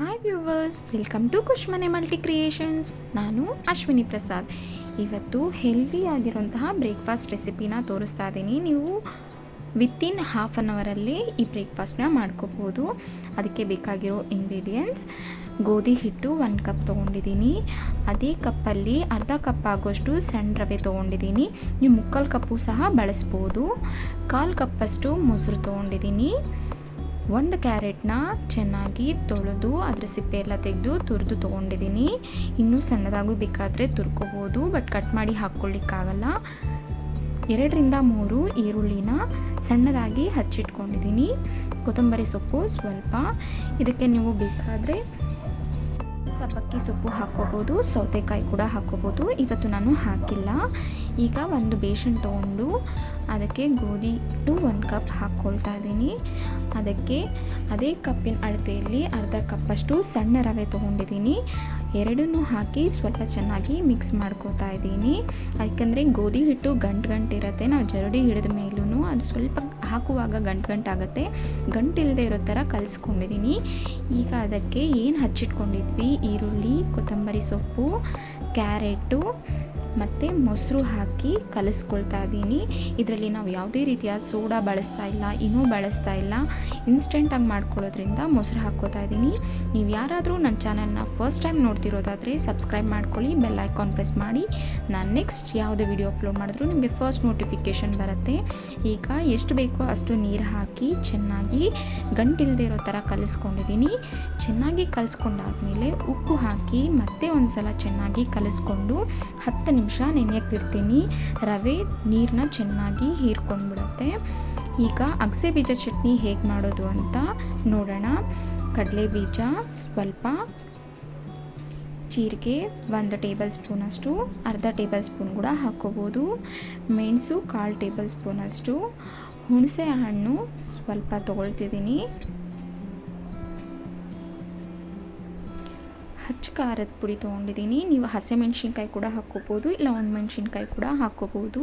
Hi viewers, welcome to Kushmane multi creations. ನಾನು ಅಶ್ವಿನಿ ಪ್ರಸಾದ್. ಇವತ್ತು healthy ಆಗಿರುವಂತಹ ಬ್ರೇಕ್ಫಾಸ್ಟ್ ರೆಸಿಪಿನ ತೋರಿಸ್ತಾ ಇದ್ದೀನಿ. ನೀವು ವಿತಿನ್ ಹಾಫ್ ಆನ್ ಅವರಲ್ಲಿ ಈ ಬ್ರೇಕ್ಫಾಸ್ಟ್ನ ಮಾಡ್ಕೋಬೋದು. ಅದಕ್ಕೆ ಬೇಕಾಗಿರೋ ಇಂಗ್ರೀಡಿಯೆಂಟ್ಸ್: ಗೋಧಿ ಹಿಟ್ಟು 1 ಕಪ್ ತೊಗೊಂಡಿದ್ದೀನಿ. ಅದೇ ಕಪ್ಪಲ್ಲಿ ಅರ್ಧ ಕಪ್ ಆಗೋಷ್ಟು ಸಣ್ಣ ರವೆ ತೊಗೊಂಡಿದ್ದೀನಿ. ನೀವು 3/4 ಕಪ್ಪು ಸಹ ಬಳಸ್ಬೋದು. 1/4 ಕಪ್ಪಷ್ಟು ಮೊಸರು ತೊಗೊಂಡಿದ್ದೀನಿ. 1 ಕ್ಯಾರೆಟ್ನ ಚೆನ್ನಾಗಿ ತೊಳೆದು ಅದರ ಸಿಪ್ಪೆ ಎಲ್ಲ ತೆಗೆದು ತುರಿದು ತೊಗೊಂಡಿದ್ದೀನಿ. ಇನ್ನೂ ಸಣ್ಣದಾಗೂ ಬೇಕಾದರೆ ತುರ್ಕೋಬೋದು, ಬಟ್ ಕಟ್ ಮಾಡಿ ಹಾಕ್ಕೊಳ್ಳಿಕ್ಕಾಗಲ್ಲ. 2 ರಿಂದ 3 ಈರುಳ್ಳಿನ ಸಣ್ಣದಾಗಿ ಹಚ್ಚಿಟ್ಕೊಂಡಿದ್ದೀನಿ. ಕೊತ್ತಂಬರಿ ಸೊಪ್ಪು ಸ್ವಲ್ಪ. ಇದಕ್ಕೆ ನೀವು ಬೇಕಾದರೆ ಸಬ್ಬಕ್ಕಿ ಸೊಪ್ಪು ಹಾಕ್ಕೋಬೋದು, ಸೌತೆಕಾಯಿ ಕೂಡ ಹಾಕ್ಕೋಬೋದು. ಇವತ್ತು ನಾನು ಹಾಕಿಲ್ಲ. ಈಗ ಒಂದು ಬೇಸನ್ ತೊಗೊಂಡು ಅದಕ್ಕೆ ಗೋಧಿ ಹಿಟ್ಟು 1 ಕಪ್ ಹಾಕ್ಕೊಳ್ತಾ ಇದ್ದೀನಿ. ಅದಕ್ಕೆ ಅದೇ ಕಪ್ಪಿನ ಅಳತೆಯಲ್ಲಿ ಅರ್ಧ ಕಪ್ಪಷ್ಟು ಸಣ್ಣ ರವೆ ತೊಗೊಂಡಿದ್ದೀನಿ. ಎರಡನ್ನೂ ಹಾಕಿ ಸ್ವಲ್ಪ ಚೆನ್ನಾಗಿ ಮಿಕ್ಸ್ ಮಾಡ್ಕೋತಾ ಇದ್ದೀನಿ. ಯಾಕಂದರೆ ಗೋಧಿ ಹಿಟ್ಟು ಗಂಟು ಇರುತ್ತೆ. ನಾವು ಜರಡಿ ಹಿಡಿದ ಮೇಲೂ ಅದು ಸ್ವಲ್ಪ ಹಾಕುವಾಗ ಗಂಟಾಗುತ್ತೆ. ಗಂಟಿಲ್ಲದೆ ಇರೋ ಥರ ಕಲಿಸ್ಕೊಂಡಿದ್ದೀನಿ. ಈಗ ಅದಕ್ಕೆ ಏನು ಹಚ್ಚಿಟ್ಕೊಂಡಿದ್ವಿ, ಈರುಳ್ಳಿ, ಕೊತ್ತಂಬರಿ ಸೊಪ್ಪು, ಕ್ಯಾರೆಟು ಮತ್ತು ಮೊಸರು ಹಾಕಿ ಕಲಿಸ್ಕೊಳ್ತಾ ಇದ್ದೀನಿ. ಇದರಲ್ಲಿ ನಾವು ಯಾವುದೇ ರೀತಿಯ ಸೋಡಾ ಬಳಸ್ತಾ ಇಲ್ಲ, ಇನ್ನೂ ಬಳಸ್ತಾ ಇಲ್ಲ. ಇನ್ಸ್ಟೆಂಟಾಗಿ ಮಾಡ್ಕೊಳ್ಳೋದ್ರಿಂದ ಮೊಸರು ಹಾಕ್ಕೋತಾ ಇದ್ದೀನಿ. ನೀವು ಯಾರಾದರೂ ನನ್ನ ಚಾನಲ್ನ ಫಸ್ಟ್ ಟೈಮ್ ನೋಡ್ತಿರೋದಾದರೆ ಸಬ್ಸ್ಕ್ರೈಬ್ ಮಾಡ್ಕೊಳ್ಳಿ, ಬೆಲ್ ಐಕಾನ್ ಪ್ರೆಸ್ ಮಾಡಿ. ನಾನು ನೆಕ್ಸ್ಟ್ ಯಾವುದೇ ವಿಡಿಯೋ ಅಪ್ಲೋಡ್ ಮಾಡಿದ್ರೂ ನಿಮಗೆ ಫಸ್ಟ್ ನೋಟಿಫಿಕೇಷನ್ ಬರುತ್ತೆ. ಈಗ ಎಷ್ಟು ಬೇಕೋ ಅಷ್ಟು ನೀರು ಹಾಕಿ ಚೆನ್ನಾಗಿ ಗಂಟಿಲ್ಲದೆ ಇರೋ ಥರ ಕಲಿಸ್ಕೊಂಡಿದ್ದೀನಿ. ಚೆನ್ನಾಗಿ ಕಲಿಸ್ಕೊಂಡಾದ್ಮೇಲೆ ಉಪ್ಪು ಹಾಕಿ ಮತ್ತೆ ಒಂದು ಸಲ ಚೆನ್ನಾಗಿ ಕಲಿಸ್ಕೊಂಡು 10 ನಿಮಿಷ ನೆನೆಯಕ್ಕಿಡ್ತೀನಿ. ರವೆ ನೀರನ್ನ ಚೆನ್ನಾಗಿ ಹೀರ್ಕೊಂಡ್ಬಿಡುತ್ತೆ. ಈಗ ಅಗಸೆ ಬೀಜ ಚಟ್ನಿ ಹೇಗೆ ಮಾಡೋದು ಅಂತ ನೋಡೋಣ. ಕಡಲೆ ಬೀಜ ಸ್ವಲ್ಪ, ಜೀರಿಗೆ 1 ಟೇಬಲ್ ಸ್ಪೂನಷ್ಟು, ಅರ್ಧ ಟೇಬಲ್ ಸ್ಪೂನ್ ಕೂಡ ಹಾಕ್ಕೋಬೋದು. ಮೆಣಸು 1/4 ಟೇಬಲ್ ಸ್ಪೂನಷ್ಟು, ಹುಣಸೆ ಹಣ್ಣು ಸ್ವಲ್ಪ ತೊಗೊಳ್ತಿದ್ದೀನಿ. ಹಚ್ಚ ಖಾರದ ಪುಡಿ ತೊಗೊಂಡಿದ್ದೀನಿ. ನೀವು ಹಸಿಮೆಣ್ಸಿನ್ಕಾಯಿ ಕೂಡ ಹಾಕ್ಕೋಬೋದು, ಇಲ್ಲ ಒಣಮೆಣ್ಸಿನ್ಕಾಯಿ ಕೂಡ ಹಾಕ್ಕೋಬೋದು.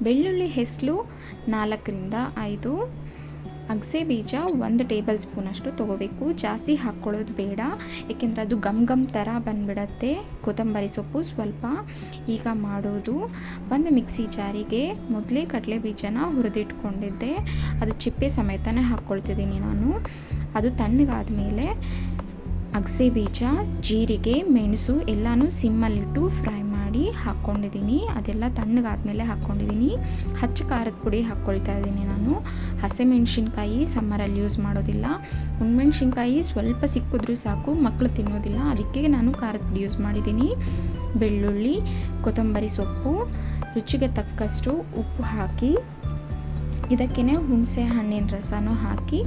ಬೆಳ್ಳುಳ್ಳಿ ಹೆಸರು 4 ರಿಂದ 5, ಅಗಸೆ ಬೀಜ 1 ಟೇಬಲ್ ಸ್ಪೂನಷ್ಟು ತೊಗೋಬೇಕು. ಜಾಸ್ತಿ ಹಾಕ್ಕೊಳ್ಳೋದು ಬೇಡ, ಏಕೆಂದರೆ ಅದು ಗಮ್ ಥರ ಬಂದುಬಿಡತ್ತೆ. ಕೊತ್ತಂಬರಿ ಸೊಪ್ಪು ಸ್ವಲ್ಪ. ಈಗ ಮಾಡೋದು: ಒಂದು ಮಿಕ್ಸಿ ಜಾರಿಗೆ ಮೊದಲೇ ಕಡಲೆ ಬೀಜನ ಹುರಿದಿಟ್ಕೊಂಡಿದ್ದೆ, ಅದು ಚಿಪ್ಪೆ ಸಮೇತನೇ ಹಾಕ್ಕೊಳ್ತಿದ್ದೀನಿ ನಾನು. ಅದು ತಣ್ಣಗಾದ ಮೇಲೆ ಅಗಸೆ ಬೀಜ, ಜೀರಿಗೆ, ಮೆಣಸು ಎಲ್ಲನೂ ಸಿಮ್ಮಲ್ಲಿಟ್ಟು ಫ್ರೈ ಮಾಡಿ ಹಾಕ್ಕೊಂಡಿದ್ದೀನಿ. ಅದೆಲ್ಲ ತಣ್ಣಗಾದ್ಮೇಲೆ ಹಾಕ್ಕೊಂಡಿದ್ದೀನಿ. ಹಚ್ಚ ಖಾರದ ಪುಡಿ ಹಾಕ್ಕೊಳ್ತಾ ಇದ್ದೀನಿ ನಾನು. ಹಸಿಮೆಣ್ಸಿನ್ಕಾಯಿ ಸಮ್ಮರಲ್ಲಿ ಯೂಸ್ ಮಾಡೋದಿಲ್ಲ. ಒಣಮೆಣ್ಸಿನ್ಕಾಯಿ ಸ್ವಲ್ಪ ಸಿಕ್ಕಿದ್ರೂ ಸಾಕು, ಮಕ್ಕಳು ತಿನ್ನೋದಿಲ್ಲ, ಅದಕ್ಕೆ ನಾನು ಖಾರದ ಪುಡಿ ಯೂಸ್ ಮಾಡಿದ್ದೀನಿ. ಬೆಳ್ಳುಳ್ಳಿ, ಕೊತ್ತಂಬರಿ ಸೊಪ್ಪು, ರುಚಿಗೆ ತಕ್ಕಷ್ಟು ಉಪ್ಪು ಹಾಕಿ ಇದಕ್ಕೇ ಹುಣಸೆ ಹಣ್ಣಿನ ರಸನೂ ಹಾಕಿ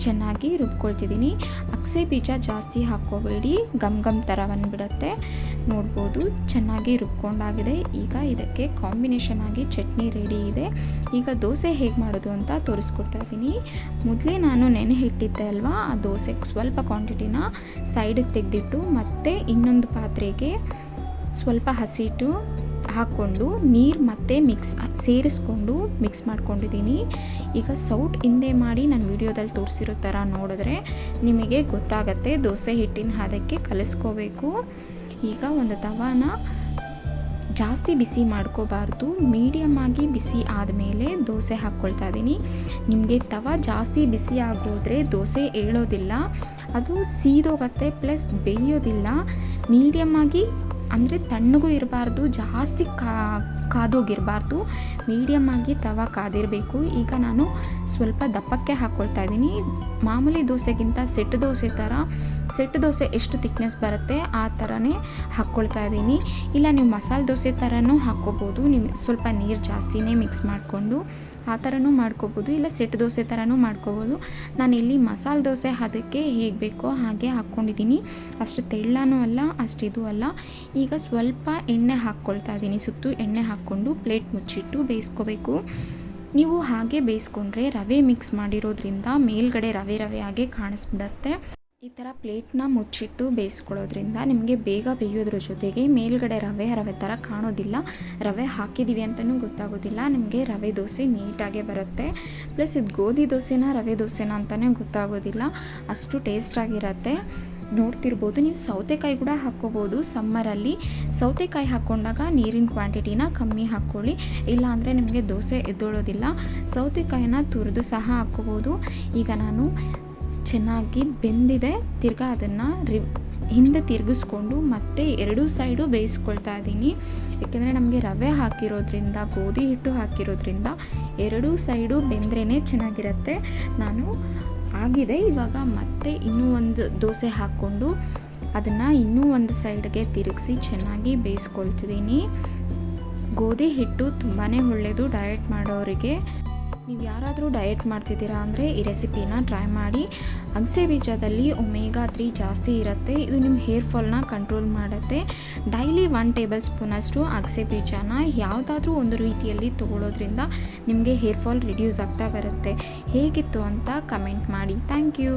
ಚೆನ್ನಾಗಿ ರುಬ್ಕೊಳ್ತಿದ್ದೀನಿ. ಅಗಸೆ ಬೀಜ ಜಾಸ್ತಿ ಹಾಕ್ಕೋಬೇಡಿ, ಗಮ್ ಥರ ಬಂದುಬಿಡುತ್ತೆ. ನೋಡ್ಬೋದು ಚೆನ್ನಾಗಿ ರುಬ್ಕೊಂಡಾಗಿದೆ. ಈಗ ಇದಕ್ಕೆ ಕಾಂಬಿನೇಷನ್ ಆಗಿ ಚಟ್ನಿ ರೆಡಿ ಇದೆ. ಈಗ ದೋಸೆ ಹೇಗೆ ಮಾಡೋದು ಅಂತ ತೋರಿಸ್ಕೊಡ್ತಾ ಇದ್ದೀನಿ. ಮೊದಲೇ ನಾನು ನೆನೆ ಇಟ್ಟಿದ್ದೆ ಅಲ್ವಾ, ಆ ದೋಸೆಗೆ ಸ್ವಲ್ಪ ಕ್ವಾಂಟಿಟಿನ ಸೈಡಿಗೆ ತೆಗೆದಿಟ್ಟು ಮತ್ತೆ ಇನ್ನೊಂದು ಪಾತ್ರೆಗೆ ಸ್ವಲ್ಪ ಹಸಿಟ್ಟು ಹಾಕ್ಕೊಂಡು ನೀರು ಮತ್ತೆ ಸೇರಿಸ್ಕೊಂಡು ಮಿಕ್ಸ್ ಮಾಡ್ಕೊಂಡಿದ್ದೀನಿ. ಈಗ ಸೌಟ್ ಹಿಂದೆ ಮಾಡಿ ನಾನು ವಿಡಿಯೋದಲ್ಲಿ ತೋರಿಸಿರೋ ಥರ ನೋಡಿದ್ರೆ ನಿಮಗೆ ಗೊತ್ತಾಗತ್ತೆ. ದೋಸೆ ಹಿಟ್ಟಿನ ಹದಕ್ಕೆ ಕಲಿಸ್ಕೋಬೇಕು. ಈಗ ಒಂದು ತವಾನ ಜಾಸ್ತಿ ಬಿಸಿ ಮಾಡ್ಕೋಬಾರ್ದು, ಮೀಡಿಯಮ್ ಆಗಿ ಬಿಸಿ ಆದಮೇಲೆ ದೋಸೆ ಹಾಕ್ಕೊಳ್ತಾ ಇದ್ದೀನಿ. ನಿಮಗೆ ತವ ಜಾಸ್ತಿ ಬಿಸಿ ಆಗೋದ್ರೆ ದೋಸೆ ಏಳೋದಿಲ್ಲ, ಅದು ಸೀದೋಗತ್ತೆ, ಪ್ಲಸ್ ಬೇಯೋದಿಲ್ಲ. ಮೀಡಿಯಮ್ ಆಗಿ ಅಂದರೆ ತಣ್ಣಗೂ ಇರಬಾರ್ದು, ಜಾಸ್ತಿ ಕಾದೋಗಿರಬಾರ್ದು, ಮೀಡಿಯಮ್ ಆಗಿ ತವ ಕಾದಿರಬೇಕು. ಈಗ ನಾನು ಸ್ವಲ್ಪ ದಪ್ಪಕ್ಕೆ ಹಾಕ್ಕೊಳ್ತಾ ಇದ್ದೀನಿ. ಮಾಮೂಲಿ ದೋಸೆಗಿಂತ ಸೆಟ್ ದೋಸೆ ಎಷ್ಟು ತಿಕ್ನೆಸ್ ಬರುತ್ತೆ ಆ ಥರನೇ ಹಾಕ್ಕೊಳ್ತಾ ಇದ್ದೀನಿ. ಇಲ್ಲ ನೀವು ಮಸಾಲೆ ದೋಸೆ ಥರನೂ ಹಾಕ್ಕೋಬೋದು, ನಿಮಗೆ ಸ್ವಲ್ಪ ನೀರು ಜಾಸ್ತಿನೇ ಮಿಕ್ಸ್ ಮಾಡಿಕೊಂಡು ಆ ಥರನೂ ಮಾಡ್ಕೋಬೋದು, ಇಲ್ಲ ಸೆಟ್ ದೋಸೆ ಥರನೂ ಮಾಡ್ಕೋಬೋದು. ನಾನಿಲ್ಲಿ ಮಸಾಲೆ ದೋಸೆ ಅದಕ್ಕೆ ಹೇಗೆ ಬೇಕೋ ಹಾಗೆ ಹಾಕ್ಕೊಂಡಿದ್ದೀನಿ. ಅಷ್ಟು ತೆಳ್ಳನೂ ಅಲ್ಲ, ಅಷ್ಟಿದು ಅಲ್ಲ. ಈಗ ಸ್ವಲ್ಪ ಎಣ್ಣೆ ಹಾಕ್ಕೊಳ್ತಾ ಇದ್ದೀನಿ. ಸುತ್ತು ಎಣ್ಣೆ ಹಾಕ್ಕೊಂಡು ಪ್ಲೇಟ್ ಮುಚ್ಚಿಟ್ಟು ಬೇಯಿಸ್ಕೋಬೇಕು. ನೀವು ಹಾಗೆ ಬೇಯಿಸ್ಕೊಂಡ್ರೆ ರವೆ ಮಿಕ್ಸ್ ಮಾಡಿರೋದ್ರಿಂದ ಮೇಲ್ಗಡೆ ರವೆ ಹಾಗೆ ಕಾಣಿಸ್ಬಿಡತ್ತೆ. ಈ ಥರ ಪ್ಲೇಟ್ನ ಮುಚ್ಚಿಟ್ಟು ಬೇಯಿಸ್ಕೊಳ್ಳೋದ್ರಿಂದ ನಿಮಗೆ ಬೇಗ ಬೇಯೋದ್ರ ಜೊತೆಗೆ ಮೇಲ್ಗಡೆ ರವೆ ಥರ ಕಾಣೋದಿಲ್ಲ. ರವೆ ಹಾಕಿದ್ದೀವಿ ಅಂತಲೂ ಗೊತ್ತಾಗೋದಿಲ್ಲ. ನಿಮಗೆ ರವೆ ದೋಸೆ ನೀಟಾಗೆ ಬರುತ್ತೆ. ಪ್ಲಸ್ ಇದು ಗೋಧಿ ದೋಸೆನ ರವೆ ದೋಸೆನ ಅಂತಲೇ ಗೊತ್ತಾಗೋದಿಲ್ಲ, ಅಷ್ಟು ಟೇಸ್ಟಾಗಿರುತ್ತೆ. ನೋಡ್ತಿರ್ಬೋದು. ನೀವು ಸೌತೆಕಾಯಿ ಕೂಡ ಹಾಕ್ಕೋಬೋದು. ಸಮ್ಮರಲ್ಲಿ ಸೌತೆಕಾಯಿ ಹಾಕ್ಕೊಂಡಾಗ ನೀರಿನ ಕ್ವಾಂಟಿಟಿನ ಕಮ್ಮಿ ಹಾಕ್ಕೊಳ್ಳಿ, ಇಲ್ಲಾಂದರೆ ನಿಮಗೆ ದೋಸೆ ಎದ್ದೊಳೋದಿಲ್ಲ. ಸೌತೆಕಾಯಿನ ತುರಿದು ಸಹ ಹಾಕ್ಕೋಬೋದು. ಈಗ ನಾನು ಚೆನ್ನಾಗಿ ಬೆಂದಿದೆ, ತಿರ್ಗಾ ಅದನ್ನು ಹಿಂದೆ ತಿರುಗಿಸ್ಕೊಂಡು ಮತ್ತೆ ಎರಡೂ ಸೈಡು ಬೇಯಿಸ್ಕೊಳ್ತಾ ಇದ್ದೀನಿ. ಏಕೆಂದರೆ ನಮಗೆ ರವೆ ಹಾಕಿರೋದ್ರಿಂದ, ಗೋಧಿ ಹಿಟ್ಟು ಹಾಕಿರೋದ್ರಿಂದ ಎರಡೂ ಸೈಡು ಬೆಂದ್ರೇ ಚೆನ್ನಾಗಿರುತ್ತೆ. ನಾನು ಆಗಿದೆ. ಇವಾಗ ಮತ್ತೆ ಇನ್ನೂ ಒಂದು ದೋಸೆ ಹಾಕ್ಕೊಂಡು ಅದನ್ನು ಇನ್ನೂ ಒಂದು ಸೈಡ್ಗೆ ತಿರುಗಿಸಿ ಚೆನ್ನಾಗಿ ಬೇಯಿಸ್ಕೊಳ್ತಿದ್ದೀನಿ. ಗೋಧಿ ಹಿಟ್ಟು ತುಂಬಾ ಒಳ್ಳೆಯದು ಡಯಟ್ ಮಾಡೋರಿಗೆ. ನೀವು ಯಾರಾದರೂ ಡಯಟ್ ಮಾಡ್ತಿದ್ದೀರಾ ಅಂದರೆ ಈ ರೆಸಿಪಿನ ಟ್ರೈ ಮಾಡಿ. ಅಗಸೆ ಬೀಜದಲ್ಲಿ ಒಮೆಗಾ 3 ಜಾಸ್ತಿ ಇರುತ್ತೆ. ಇದು ನಿಮ್ಮ ಹೇರ್ ಫಾಲ್ನ ಕಂಟ್ರೋಲ್ ಮಾಡುತ್ತೆ. ಡೈಲಿ 1 ಟೇಬಲ್ ಸ್ಪೂನಷ್ಟು ಅಗಸೆ ಬೀಜನ ಯಾವುದಾದ್ರೂ ಒಂದು ರೀತಿಯಲ್ಲಿ ತೊಗೊಳೋದ್ರಿಂದ ನಿಮಗೆ ಹೇರ್ ಫಾಲ್ ರಿಡ್ಯೂಸ್ ಆಗ್ತಾ ಬರುತ್ತೆ. ಹೇಗಿತ್ತು ಅಂತ ಕಮೆಂಟ್ ಮಾಡಿ. Thank you.